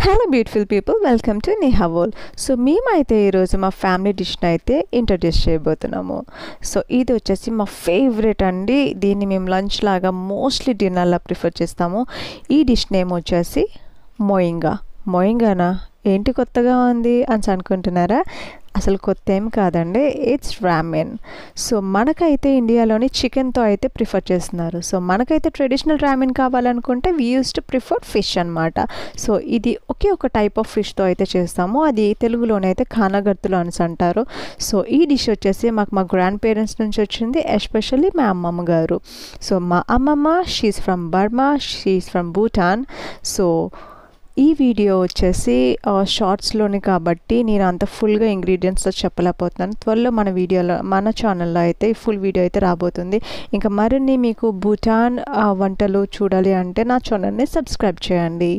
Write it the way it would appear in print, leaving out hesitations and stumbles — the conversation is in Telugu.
Hello beautiful people, welcome to Neha world. So మేమైతే ఈరోజు మా ఫ్యామిలీ డిష్ని అయితే ఇంట్రడ్యూస్ చేయబోతున్నాము. సో ఇది వచ్చేసి మా ఫేవరెట్ అండి. దీన్ని మేము లంచ్ లాగా మోస్ట్లీ డిన్నర్లా ప్రిఫర్ చేస్తాము. ఈ డిష్ నేమ్ వచ్చేసి మొయింగానా ఏంటి కొత్తగా ఉంది అని అనుకుంటున్నారా? అసలు కొత్త ఏం కాదండి, ఇట్స్ రామెన్. సో మనకైతే ఇండియాలోని చికెన్తో అయితే ప్రిఫర్ చేస్తున్నారు. సో మనకైతే ట్రెడిషనల్ రామెన్ కావాలనుకుంటే we use to prefer fish అనమాట. సో ఇది ఒకే ఒక టైప్ ఆఫ్ ఫిష్తో అయితే చేస్తాము. అది తెలుగులోనైతే కానగర్తులు అని అంటారు. సో ఈ డిష్ వచ్చేసి మా గ్రాండ్ పేరెంట్స్ నుంచి వచ్చింది, ఎస్పెషల్లీ మా అమ్మమ్మ గారు. సో మా అమ్మమ్మ she is from Burma, she is from Bhutan. So ఈ వీడియో వచ్చేసి షార్ట్స్లోని కాబట్టి నేను అంత ఫుల్గా ఇంగ్రీడియంట్స్తో చెప్పలేకపోతున్నాను. త్వరలో మన ఛానల్లో అయితే ఫుల్ వీడియో అయితే రాబోతుంది. ఇంకా మరిన్ని మీకు భూటాన్ వంటలు చూడాలి అంటే నా ఛానల్ని సబ్స్క్రైబ్ చేయండి.